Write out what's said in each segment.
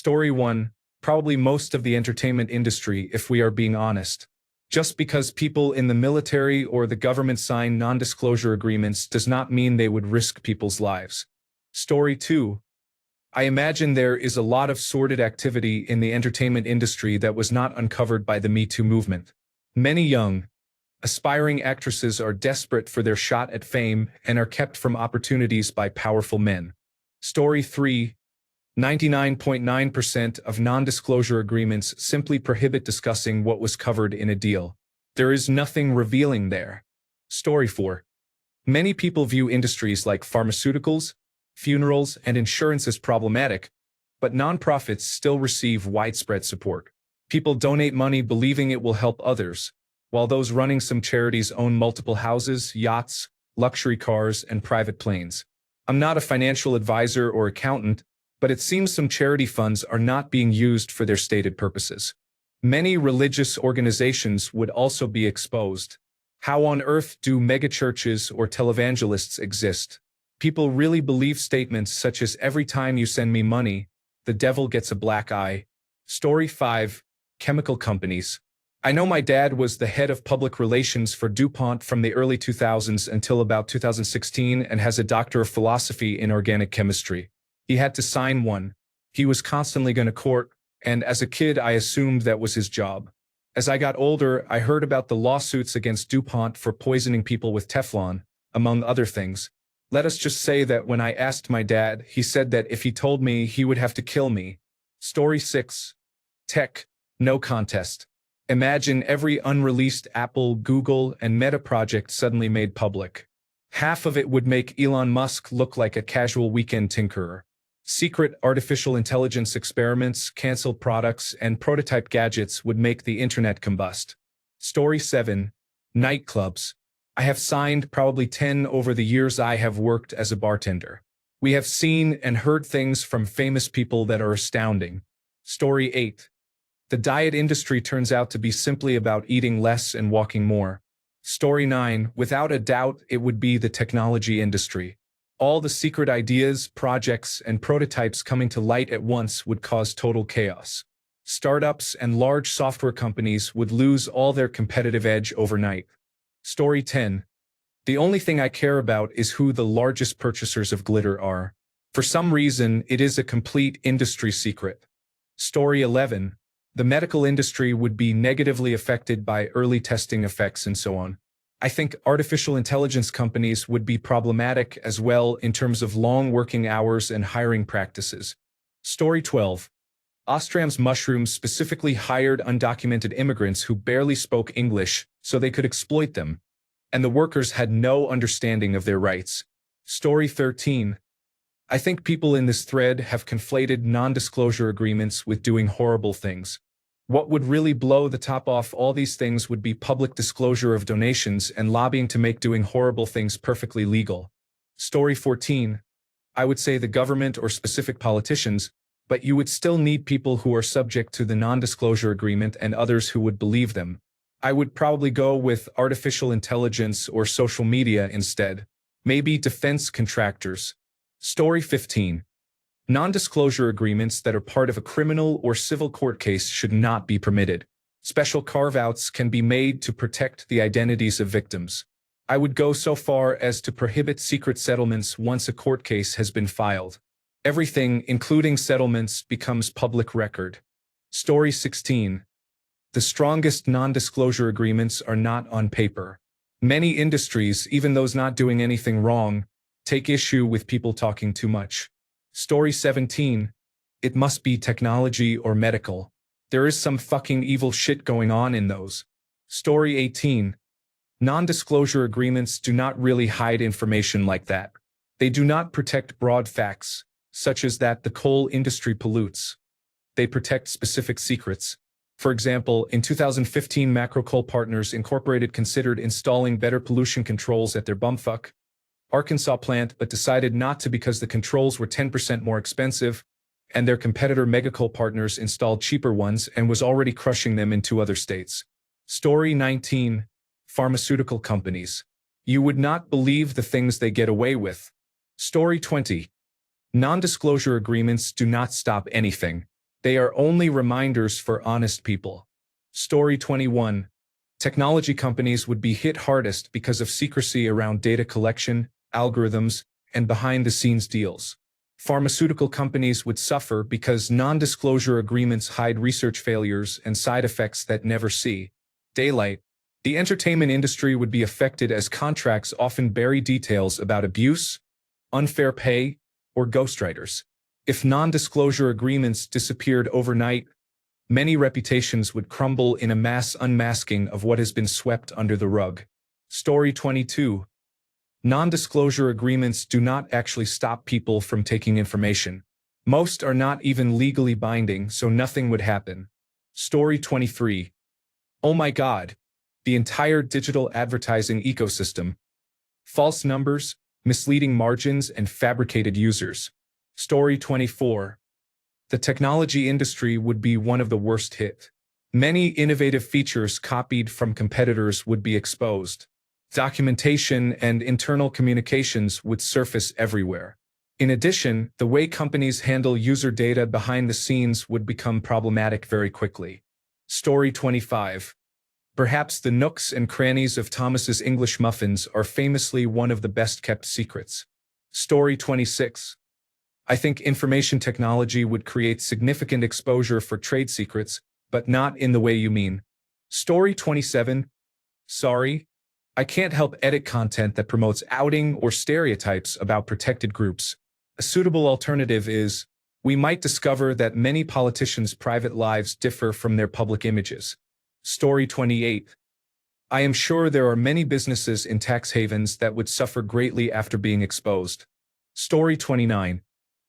Story 1. Probably most of the entertainment industry, if we are being honest. Just because people in the military or the government sign non-disclosure agreements does not mean they would risk people's lives. Story 2. I imagine there is a lot of sordid activity in the entertainment industry that was not uncovered by the Me Too movement. Many young, aspiring actresses are desperate for their shot at fame and are kept from opportunities by powerful men. Story 3. 99.9% of non-disclosure agreements simply prohibit discussing what was covered in a deal. There is nothing revealing there. Story 4. Many people view industries like pharmaceuticals, funerals, and insurance as problematic, but nonprofits still receive widespread support. People donate money believing it will help others, while those running some charities own multiple houses, yachts, luxury cars, and private planes. I'm not a financial advisor or accountant, but it seems some charity funds are not being used for their stated purposes. Many religious organizations would also be exposed. How on earth do megachurches or televangelists exist? People really believe statements such as "every time you send me money, the devil gets a black eye." Story 5. Chemical companies. I know my dad was the head of public relations for DuPont from the early 2000s until about 2016 and has a doctor of philosophy in organic chemistry. He had to sign one. He was constantly going to court, and as a kid I assumed that was his job. As I got older, I heard about the lawsuits against DuPont for poisoning people with Teflon, among other things. Let us just say that when I asked my dad, he said that if he told me, he would have to kill me. Story 6. Tech. No contest. Imagine every unreleased Apple, Google, and Meta project suddenly made public. Half of it would make Elon Musk look like a casual weekend tinkerer. Secret artificial intelligence experiments, canceled products, and prototype gadgets would make the internet combust. Story 7. Nightclubs. I have signed probably 10 over the years I have worked as a bartender. We have seen and heard things from famous people that are astounding. Story 8. The diet industry turns out to be simply about eating less and walking more. Story 9. Without a doubt, it would be the technology industry. All the secret ideas, projects, and prototypes coming to light at once would cause total chaos. Startups and large software companies would lose all their competitive edge overnight. Story 10. The only thing I care about is who the largest purchasers of glitter are. For some reason, it is a complete industry secret. Story 11. The medical industry would be negatively affected by early testing effects and so on. I think artificial intelligence companies would be problematic as well in terms of long working hours and hiring practices. Story 12. Ostram's mushrooms specifically hired undocumented immigrants who barely spoke English so they could exploit them, and the workers had no understanding of their rights. Story 13. I think people in this thread have conflated non-disclosure agreements with doing horrible things. What would really blow the top off all these things would be public disclosure of donations and lobbying to make doing horrible things perfectly legal. Story 14. I would say the government or specific politicians, but you would still need people who are subject to the non-disclosure agreement and others who would believe them. I would probably go with artificial intelligence or social media instead. Maybe defense contractors. Story 15. Non-disclosure agreements that are part of a criminal or civil court case should not be permitted. Special carve-outs can be made to protect the identities of victims. I would go so far as to prohibit secret settlements once a court case has been filed. Everything, including settlements, becomes public record. Story 16. The strongest non-disclosure agreements are not on paper. Many industries, even those not doing anything wrong, take issue with people talking too much. Story 17. It must be technology or medical. There is some fucking evil shit going on in those. Story 18. Non-disclosure agreements do not really hide information like that. They do not protect broad facts, such as that the coal industry pollutes. They protect specific secrets. For example, in 2015, Macro Coal Partners Incorporated considered installing better pollution controls at their bumfuck Arkansas plant but decided not to because the controls were 10% more expensive, and their competitor Megacoal Partners installed cheaper ones and was already crushing them in 2 other states. Story 19. Pharmaceutical companies. You would not believe the things they get away with. Story 20. Non-disclosure agreements do not stop anything. They are only reminders for honest people. Story 21. Technology companies would be hit hardest because of secrecy around data collection, algorithms, and behind-the-scenes deals. Pharmaceutical companies would suffer because non-disclosure agreements hide research failures and side effects that never see daylight. The entertainment industry would be affected as contracts often bury details about abuse, unfair pay, or ghostwriters. If non-disclosure agreements disappeared overnight, many reputations would crumble in a mass unmasking of what has been swept under the rug. Story 22. Non-disclosure agreements do not actually stop people from taking information. Most are not even legally binding, so nothing would happen. Story 23. Oh my God. The entire digital advertising ecosystem. False numbers, misleading margins, and fabricated users. Story 24. The technology industry would be one of the worst hit. Many innovative features copied from competitors would be exposed. Documentation and internal communications would surface everywhere. In addition, the way companies handle user data behind the scenes would become problematic very quickly. Story 25. Perhaps the nooks and crannies of Thomas's English muffins are famously one of the best-kept secrets. Story 26. I think information technology would create significant exposure for trade secrets, but not in the way you mean. Story 27. Sorry, I can't help edit content that promotes outing or stereotypes about protected groups. A suitable alternative is, we might discover that many politicians' private lives differ from their public images. Story 28. I am sure there are many businesses in tax havens that would suffer greatly after being exposed. Story 29.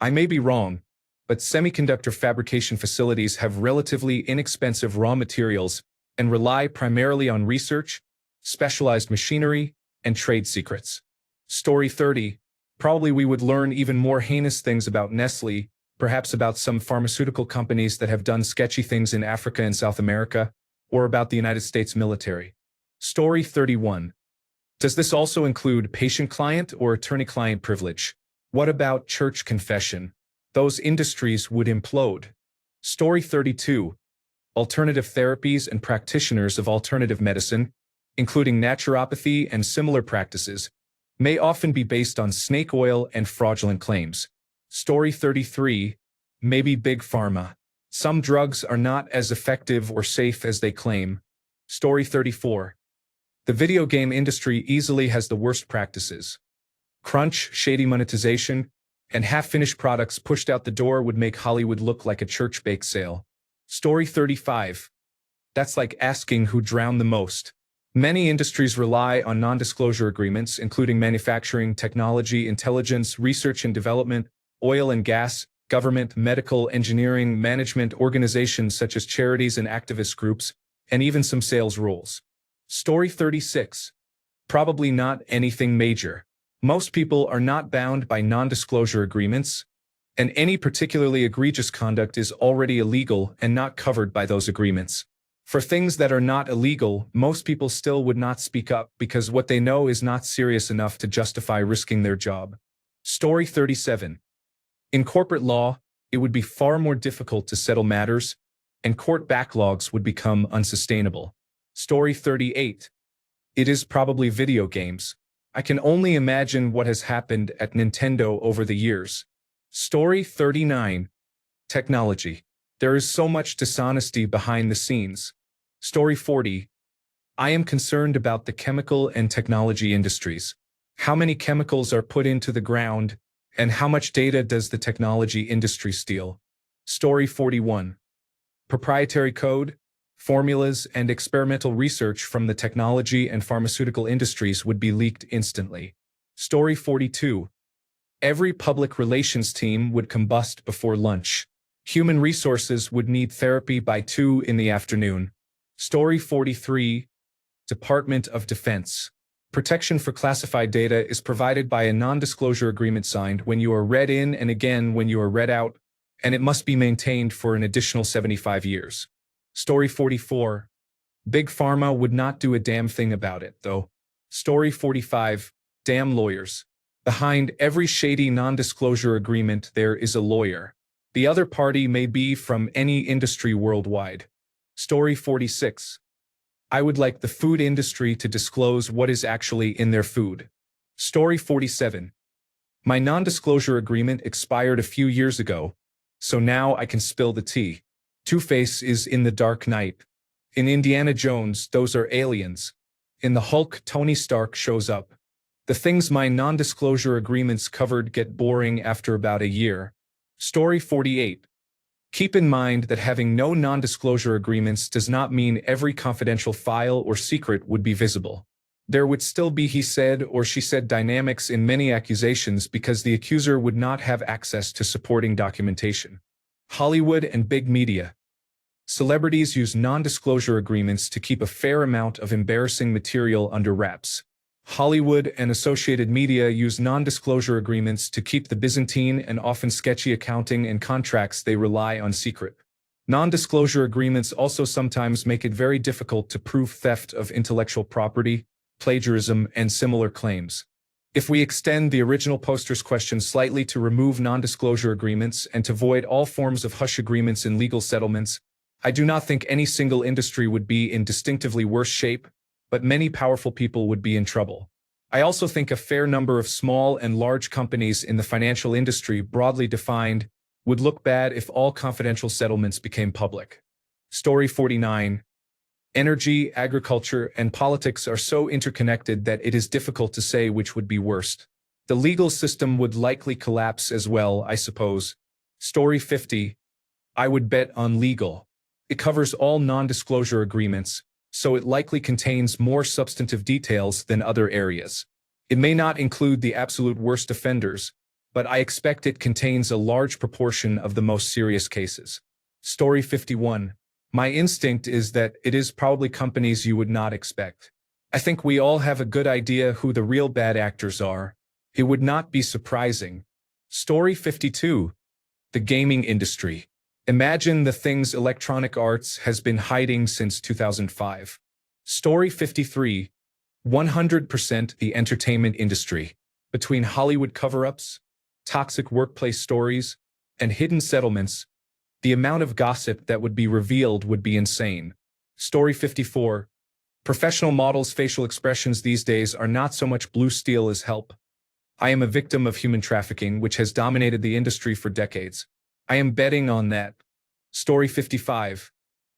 I may be wrong, but semiconductor fabrication facilities have relatively inexpensive raw materials and rely primarily on research, specialized machinery, and trade secrets. Story 30. Probably we would learn even more heinous things about Nestlé, perhaps about some pharmaceutical companies that have done sketchy things in Africa and South America, or about the United States military. Story 31. Does this also include patient-client or attorney-client privilege? What about church confession? Those industries would implode. Story 32. Alternative therapies and practitioners of alternative medicine, including naturopathy and similar practices, may often be based on snake oil and fraudulent claims. Story 33. Maybe Big Pharma. Some drugs are not as effective or safe as they claim. Story 34. The video game industry easily has the worst practices. Crunch, shady monetization, and half-finished products pushed out the door would make Hollywood look like a church bake sale. Story 35. That's like asking who drowned the most. Many industries rely on non-disclosure agreements, including manufacturing, technology, intelligence, research and development, oil and gas, government, medical, engineering, management, organizations such as charities and activist groups, and even some sales roles. Story 36. Probably not anything major. Most people are not bound by non-disclosure agreements, and any particularly egregious conduct is already illegal and not covered by those agreements. For things that are not illegal, most people still would not speak up because what they know is not serious enough to justify risking their job. Story 37. In corporate law, it would be far more difficult to settle matters, and court backlogs would become unsustainable. Story 38. It is probably video games. I can only imagine what has happened at Nintendo over the years. Story 39. Technology. There is so much dishonesty behind the scenes. Story 40. I am concerned about the chemical and technology industries. How many chemicals are put into the ground, and how much data does the technology industry steal? Story 41. Proprietary code, formulas, and experimental research from the technology and pharmaceutical industries would be leaked instantly. Story 42. Every public relations team would combust before lunch. Human resources would need therapy by 2 in the afternoon. Story 43. Department of Defense. Protection for classified data is provided by a non-disclosure agreement signed when you are read in and again when you are read out, and it must be maintained for an additional 75 years. Story 44. Big Pharma would not do a damn thing about it, though. Story 45. Damn lawyers. Behind every shady non-disclosure agreement there is a lawyer. The other party may be from any industry worldwide. Story 46. I would like the food industry to disclose what is actually in their food. Story 47. My non-disclosure agreement expired a few years ago, so now I can spill the tea. Two-Face is in The Dark Knight. In Indiana Jones, those are aliens. In the Hulk, Tony Stark shows up. The things my non-disclosure agreements covered get boring after about a year. Story 48. Keep in mind that having no non-disclosure agreements does not mean every confidential file or secret would be visible. There would still be he said or she said dynamics in many accusations because the accuser would not have access to supporting documentation. Hollywood and big media. Celebrities use non-disclosure agreements to keep a fair amount of embarrassing material under wraps. Hollywood and associated media use non-disclosure agreements to keep the Byzantine and often sketchy accounting and contracts they rely on secret. Non-disclosure agreements also sometimes make it very difficult to prove theft of intellectual property, plagiarism, and similar claims. If we extend the original poster's question slightly to remove non-disclosure agreements and to void all forms of hush agreements in legal settlements, I do not think any single industry would be in distinctively worse shape, but many powerful people would be in trouble. I also think a fair number of small and large companies in the financial industry, broadly defined, would look bad if all confidential settlements became public. Story 49. Energy, agriculture, and politics are so interconnected that it is difficult to say which would be worst. The legal system would likely collapse as well, I suppose. Story 50. I would bet on legal. It covers all non-disclosure agreements, so it likely contains more substantive details than other areas. It may not include the absolute worst offenders, but I expect it contains a large proportion of the most serious cases. Story 51. My instinct is that it is probably companies you would not expect. I think we all have a good idea who the real bad actors are. It would not be surprising. Story 52. The gaming industry. Imagine the things Electronic Arts has been hiding since 2005. Story 53. 100% the entertainment industry. Between Hollywood cover-ups, toxic workplace stories, and hidden settlements, the amount of gossip that would be revealed would be insane. Story 54. Professional models' facial expressions these days are not so much blue steel as help. I am a victim of human trafficking, which has dominated the industry for decades. I am betting on that. Story 55.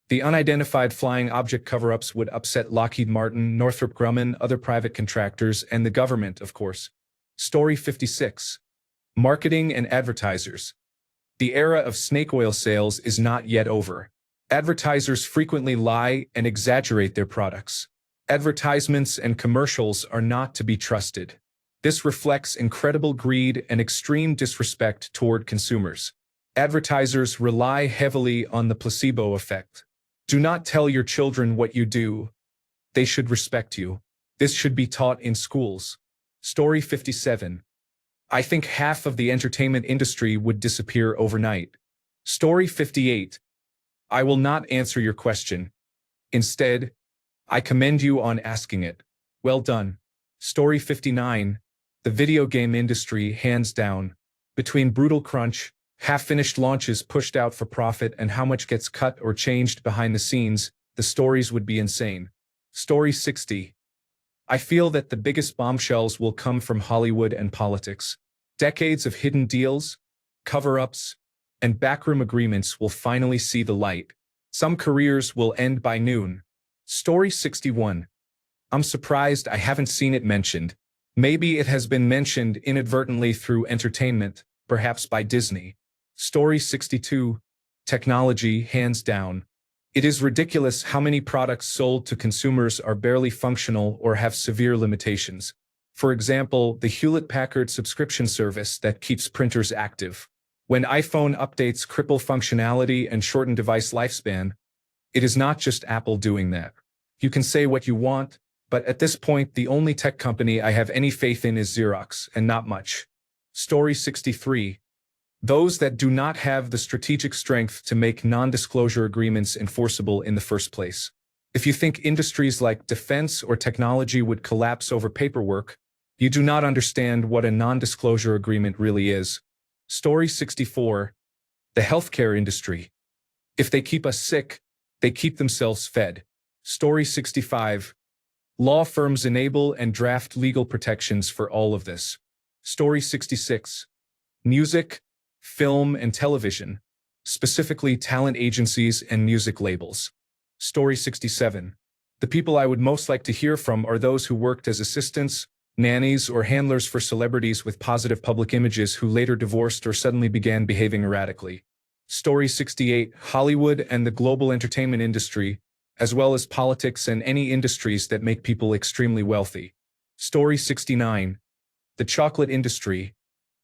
The unidentified flying object cover-ups would upset Lockheed Martin, Northrop Grumman, other private contractors, and the government, of course. Story 56. Marketing and advertisers. The era of snake oil sales is not yet over. Advertisers frequently lie and exaggerate their products. Advertisements and commercials are not to be trusted. This reflects incredible greed and extreme disrespect toward consumers. Advertisers rely heavily on the placebo effect. Do not tell your children what you do. They should respect you. This should be taught in schools. Story 57. I think half of the entertainment industry would disappear overnight. Story 58. I will not answer your question. Instead, I commend you on asking it. Well done. Story 59. The video game industry, hands down. Between brutal crunch, half-finished launches pushed out for profit, and how much gets cut or changed behind the scenes, the stories would be insane. Story 60. I feel that the biggest bombshells will come from Hollywood and politics. Decades of hidden deals, cover-ups, and backroom agreements will finally see the light. Some careers will end by noon. Story 61. I'm surprised I haven't seen it mentioned. Maybe it has been mentioned inadvertently through entertainment, perhaps by Disney. Story 62. Technology, hands down. It is ridiculous how many products sold to consumers are barely functional or have severe limitations. For example, the Hewlett-Packard subscription service that keeps printers active. When iPhone updates cripple functionality and shorten device lifespan, it is not just Apple doing that. You can say what you want, but at this point, the only tech company I have any faith in is Xerox, and not much. Story 63. Those that do not have the strategic strength to make non-disclosure agreements enforceable in the first place. If you think industries like defense or technology would collapse over paperwork, you do not understand what a non-disclosure agreement really is. Story 64. The healthcare industry. If they keep us sick, they keep themselves fed. Story 65. Law firms enable and draft legal protections for all of this. Story 66. Music, film, and television, specifically talent agencies and music labels. Story 67. The people I would most like to hear from are those who worked as assistants, nannies, or handlers for celebrities with positive public images who later divorced or suddenly began behaving erratically. Story 68. Hollywood and the global entertainment industry, as well as politics and any industries that make people extremely wealthy. Story 69. The chocolate industry.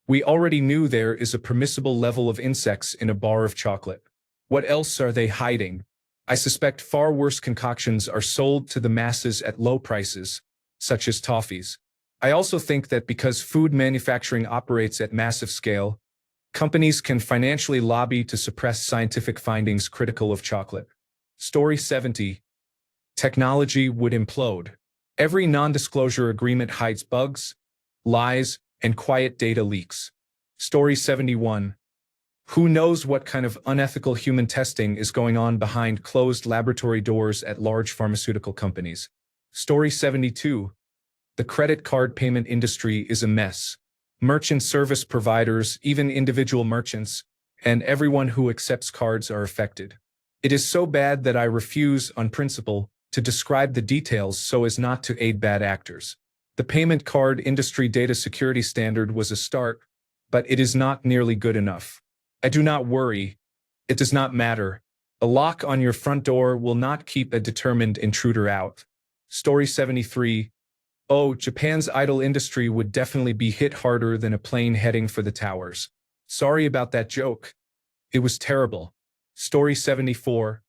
We already knew there is a permissible level of insects in a bar of chocolate. What else are they hiding? I suspect far worse concoctions are sold to the masses at low prices, such as toffees. I also think that because food manufacturing operates at massive scale, companies can financially lobby to suppress scientific findings critical of chocolate. Story 70. Technology would implode. Every non-disclosure agreement hides bugs, lies, and quiet data leaks. Story 71. Who knows what kind of unethical human testing is going on behind closed laboratory doors at large pharmaceutical companies? Story 72. The credit card payment industry is a mess. Merchant service providers, even individual merchants, and everyone who accepts cards are affected. It is so bad that I refuse, on principle, to describe the details so as not to aid bad actors. The payment card industry data security standard was a start, but it is not nearly good enough. I do not worry. It does not matter. A lock on your front door will not keep a determined intruder out. Story 73. Oh, Japan's idol industry would definitely be hit harder than a plane heading for the towers. Sorry about that joke. It was terrible. Story 74.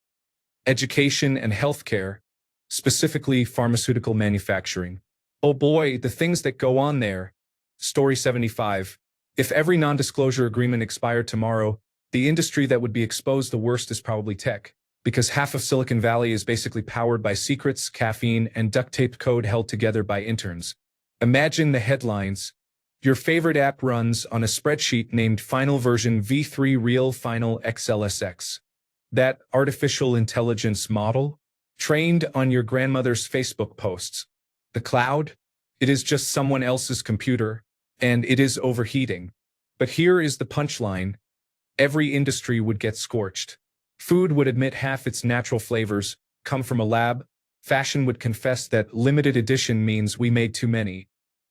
Education and healthcare, specifically pharmaceutical manufacturing. Oh boy, the things that go on there. Story 75. If every non-disclosure agreement expired tomorrow, the industry that would be exposed the worst is probably tech, because half of Silicon Valley is basically powered by secrets, caffeine, and duct-taped code held together by interns. Imagine the headlines. Your favorite app runs on a spreadsheet named Final Version v3 Real Final XLSX. That artificial intelligence model? Trained on your grandmother's Facebook posts. The cloud? It is just someone else's computer, and it is overheating. But here is the punchline. Every industry would get scorched. Food would admit half its natural flavors come from a lab. Fashion would confess that limited edition means we made too many.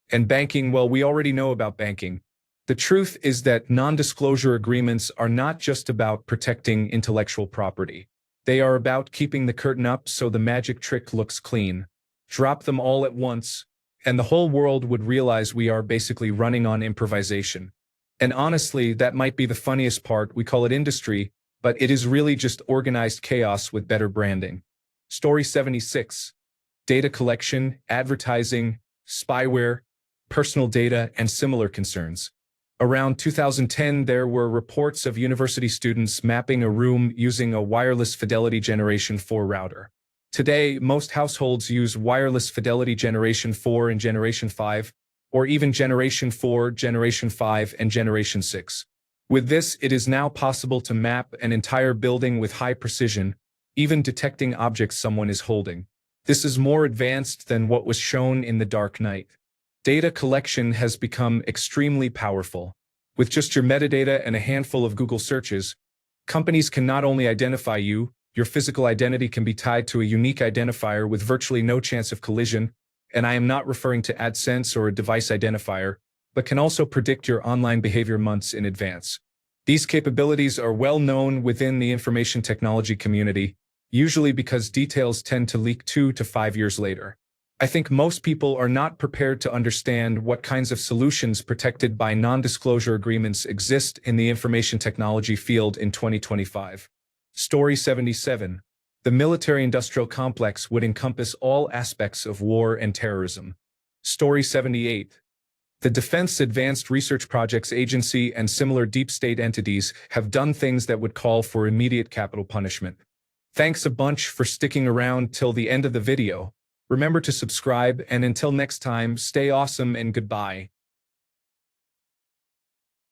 And banking, well, we already know about banking. The truth is that non-disclosure agreements are not just about protecting intellectual property. They are about keeping the curtain up so the magic trick looks clean. Drop them all at once, and the whole world would realize we are basically running on improvisation. And honestly, that might be the funniest part. We call it industry, but it is really just organized chaos with better branding. Story 76. Data collection, advertising, spyware, personal data, and similar concerns. Around 2010, there were reports of university students mapping a room using a wireless Fidelity Generation 4 router. Today, most households use wireless Fidelity Generation 4 and Generation 5, or even Generation 4, Generation 5, and Generation 6. With this, it is now possible to map an entire building with high precision, even detecting objects someone is holding. This is more advanced than what was shown in the Dark Knight. Data collection has become extremely powerful. With just your metadata and a handful of Google searches, companies can not only identify you, your physical identity can be tied to a unique identifier with virtually no chance of collision, and I am not referring to AdSense or a device identifier, but can also predict your online behavior months in advance. These capabilities are well known within the information technology community, usually because details tend to leak 2 to 5 years later. I think most people are not prepared to understand what kinds of solutions protected by non-disclosure agreements exist in the information technology field in 2025. Story 77. The military-industrial complex would encompass all aspects of war and terrorism. Story 78. The Defense Advanced Research Projects Agency and similar deep state entities have done things that would call for immediate capital punishment. Thanks a bunch for sticking around till the end of the video. Remember to subscribe, and until next time, stay awesome and goodbye.